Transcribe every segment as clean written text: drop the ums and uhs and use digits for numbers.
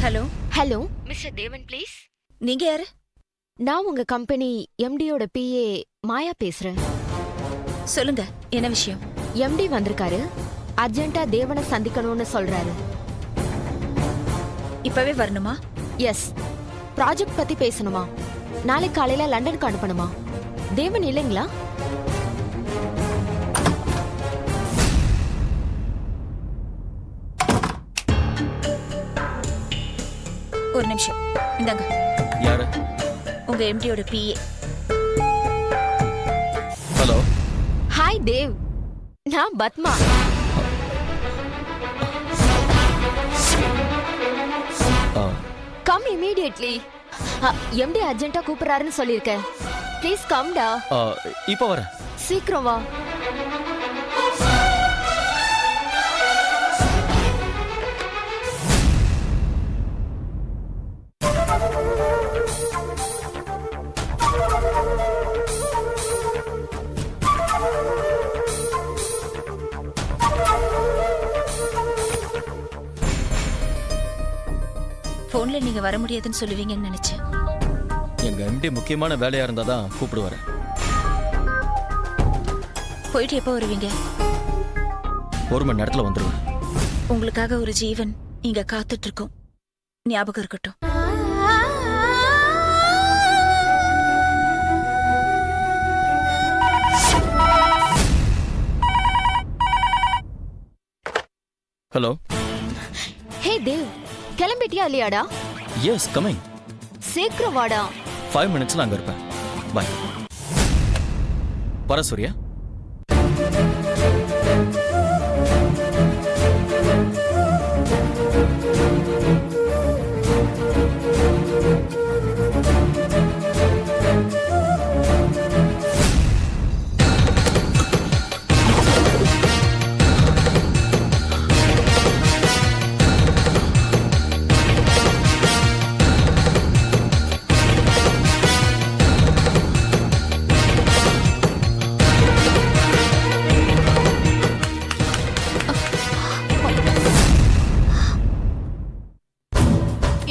Hello hello mister தேவன் please. நீங்க யாரு? நான் உங்க கம்பெனி எம்டியோட பிஏ மாயா பேசுறேன். சொல்லுங்க, என்ன விஷயம்? எம்டி வந்திருக்காரு, அர்ஜென்ட்டா தேவனை சந்திக்கணும்னு சொல்றாரு. இப்பவே வரணுமா? எஸ். ப்ராஜெக்ட் பத்தி பேசணுமா? நாளைக்கு காலையில லண்டனுக்கு அனுப்பணுமா? தேவன் இல்லைங்களா? ஒரு நிமிஷம், இந்தாங்க. யாரு? உங்க எம்டியோட பிஏ. ஹலோ. ஹாய் தேவ், நான் பத்மா. Come immediately. எம்டி அர்ஜென்ட்டா கூப்பிடுறாருன்னு சொல்லிருக்கேன். ப்ளீஸ் கம்டா. இப்போ வரேன். சீக்கிரம் வா. போன்ல நீங்க வர முடியாதுன்னு சொல்லுவீங்கன்னு நினைச்சேன். எங்க எம்டி முக்கியமான வேலையா இருந்தா தான் கூப்பிடுவாரு. போயிட்டு எப்போ வருவீங்க? 1 மணி நேரத்துல வந்துருவேன். உங்களுக்காக ஒரு ஜீவன் இங்க காத்துட்டு இருக்கோம், ஞாபகம் இருக்கட்டும். ஹலோ. ஹே தேவ், கிளம்பிட்டியா இல்லையாடா? Yes, coming. சீக்கிரம் வாடா. 5 மினிட்ஸ்ல அங்க இருப்பேன். பாய். வர சூர்யா.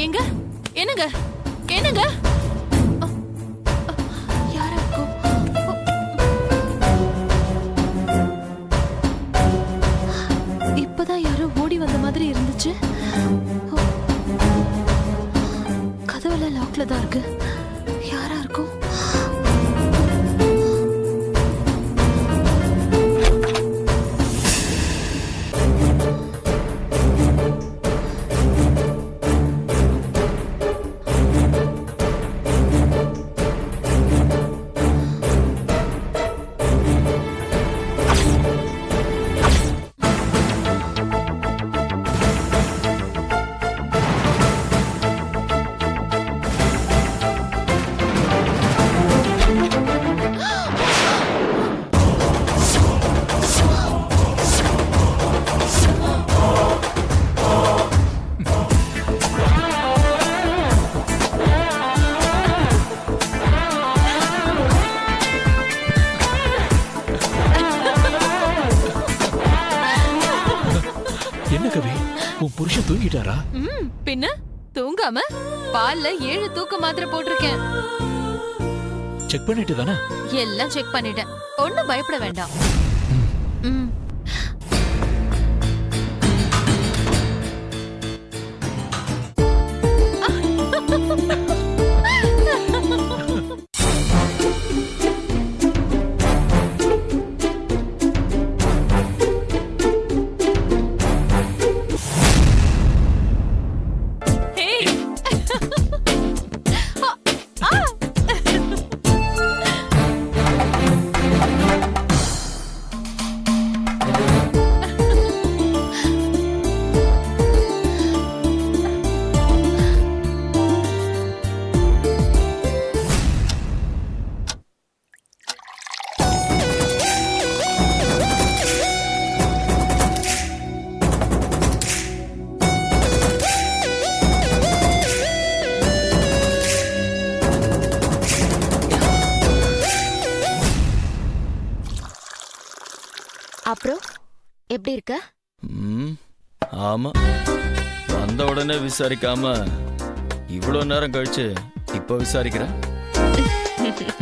எங்க? என்னங்க? என்னங்க? யாரா இருக்கும்? இப்பதான் யாரோ ஓடி வந்த மாதிரி இருந்துச்சு. கதவுல லாக்ல தான் இருக்கு. யாரா இருக்கும்? என்ன கவி, உன் புருஷன் தூங்கிட்டாரா? பின்ன தூங்காம பால்ல 7 தூக்க மாத்திரை போட்டிருக்கேன். செக் பண்ணிட்டு தானே? எல்லாம் செக் பண்ணிட்டேன், ஒண்ணும் பயப்பட வேண்டாம். ம். அப்புறம் எப்படி இருக்க? ம் ஆமா, வந்த உடனே விசாரிக்காம இவ்வளோ நேரம் கழிச்சு இப்போ விசாரிக்கிற.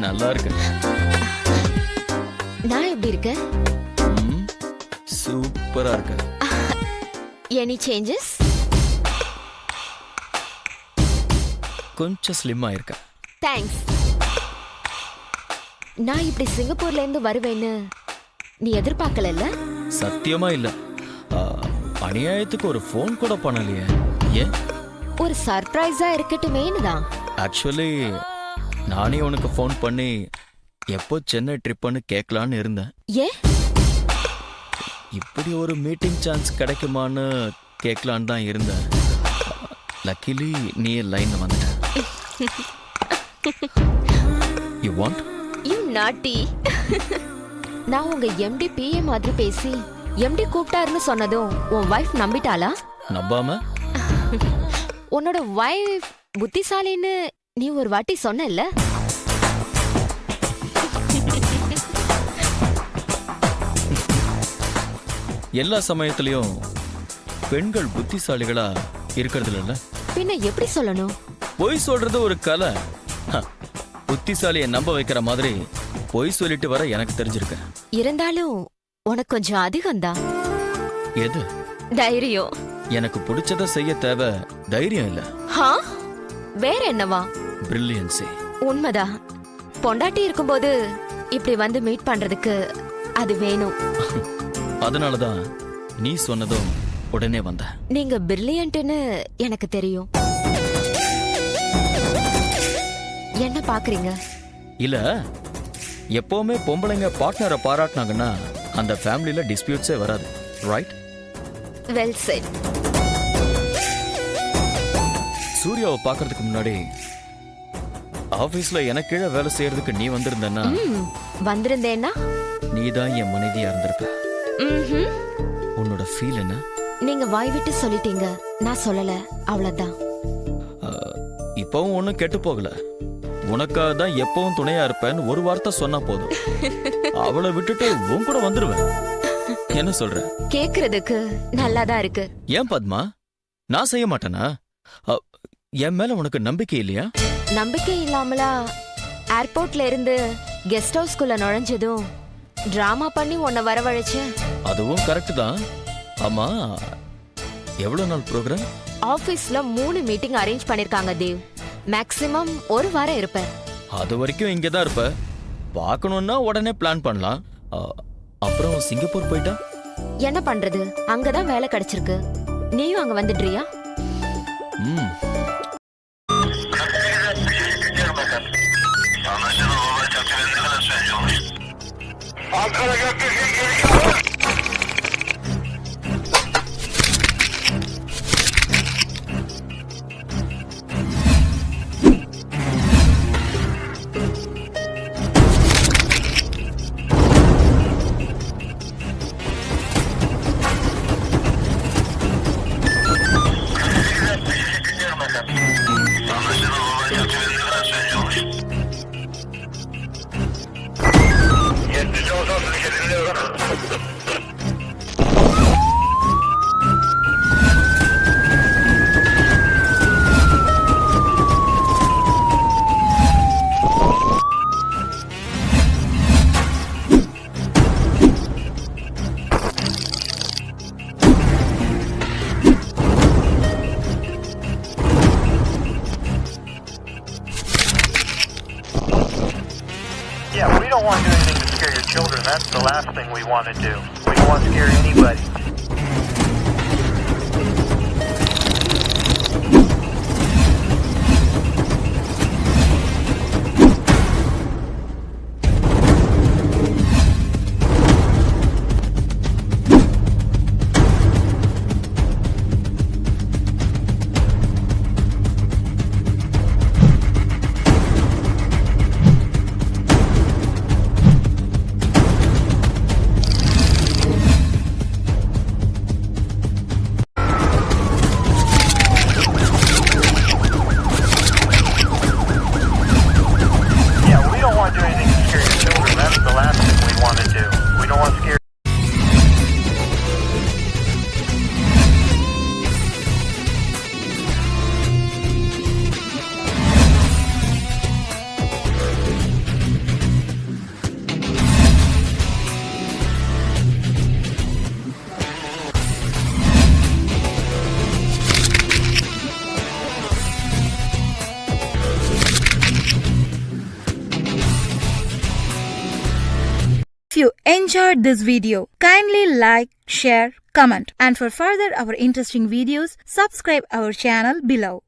நல்லா இருக்கு. நான் எப்படி இருக்கேன்? ம், சூப்பரா இருக்கு. Any changes? கொஞ்சம் ஸ்லிம் ஆயிருக்க. தேங்க்ஸ். நான் இப்படி சிங்கப்பூர்ல இருந்து வருவேன்னு நீ எதிர்பார்க்கல? சத்தியமா இல்ல. ஆ, அநியாயத்துக்கு ஒரு ஃபோன் கூட பண்ணலையே. ஏன்? ஒரு சர்ப்ரைஸா இருக்கட்டுமேனு தான். ஆக்சுவலி நானே உனக்கு ஃபோன் பண்ணி எப்போ சென்னை ட்ரிப்புன்னு கேட்கலான்னு இருந்தேன். ஏன்? இப்படி ஒரு மீட்டிங் சான்ஸ் கிடைக்குமான்னு கேட்கலான்னு தான் இருந்தேன். லக்கிலி நீ லைன்ல வந்துட்ட. You want? யூ நாட்டி. நான் உங்க எம்டி பிஏ மாதிரி பேசி எம்டி கூப்பிட்டாருன்னு சொன்னதும் உன் வைஃப் நம்பிட்டாளா? நம்பாம? உன்னோட வைஃப் புத்திசாலின்னு நீ ஒரு வாட்டி சொன்னல்ல? எல்லா சமயத்திலையும் பெண்கள் புத்திசாலிகளா இருக்கிறது இல்ல. பின்ன எப்படி சொல்லணும்? பொய் சொல்றது ஒரு கலை. புத்திசாலியை நம்ப வைக்கிற மாதிரி பொய் சொல்லிட்டு வர எனக்கு தெரிஞ்சிருக்கு. இருந்தாலும் உனக்கு கொஞ்சம் அதிகம்தான். எது? தைரியம். எனக்கு பிடிச்சத செய்ய தேவை தைரியம் இல்ல, ஹா? வேற என்னவா? பிரில்லியன்சி. உண்மைதான். பொண்டாட்டி இருக்கும்போது இப்படி வந்து மீட் பண்றதுக்கு அது வேணும். அதனாலதான் நீ சொன்னதும் உடனே வந்த. நீங்க பிரில்லியன்ட்னு எனக்கு தெரியும். என்ன பாக்குறீங்க? இல்ல, எப்பவுமே பொம்பளைங்க பார்ட்னரை பாராட்டினாங்கன்னா அந்த ஃபேமிலில டிஸ்பியூட்ஸே வராது. ரைட்? Well set. சூர்யாவை பார்க்கறதுக்கு முன்னாடி ஆபீஸ்ல எனக்கு கீழே வேலை செய்யறதுக்கு நீ வந்திருந்தன்னா வந்திருந்தேன்னா நீ தான் என் மனைவியா இருந்திருப்ப. ம்ஹும். உன்னோட ஃபீல் என்ன? நீங்க வாய் விட்டு சொல்லிட்டீங்க, நான் சொல்லல, அவ்வளவுதான். இப்பவும் ஒன்னும் கெட்டு போகல. உனக்காக தான் எப்பவும் துணையா இருப்பேன்னு ஒரு வார்த்தை சொன்னா போதும், அவளை விட்டுட்டு உன் கூட வந்துருவேன். என்ன சொல்ற? கேக்குறதுக்கு நல்லாதான் இருக்கு. ஏன் பத்மா, நான் செய்ய மாட்டேனா? என் மேல உனக்கு நம்பிக்கை இல்லையா? நம்பிக்கை இல்லாமலா ஏர்போர்ட்ல இருந்து கெஸ்ட் ஹவுஸ்குள்ள நுழைஞ்சதும் டிராமா பண்ணி உன்னை வரவழைச்சு? அதுவும் கரெக்ட் தான். ஆமா, எவ்வளவு நாள் ப்ரோக்ராம்? ஆபீஸ்ல 3 மீட்டிங் அரேஞ்ச் பண்ணிருக்காங்க தேவ். மேக்ஸிமம் ஒரு வாரம் இருப்பேன். அது வரைக்கும் இங்க தான் இருப்ப. பார்க்கணும்னா உடனே பிளான் பண்ணலாம். அப்புறம் சிங்கப்பூர் போயிட்டா என்ன பண்றது? அங்கதான் வேலை கிடைச்சிருக்கு. நீயும் அங்க வந்துடுறியா? ம். Yeah, we don't want to do anything to scare your children. That's the last thing we want to do. We don't want to scare anybody. you enjoyed this video, kindly like, share, comment, and for further our interesting videos, subscribe our channel below.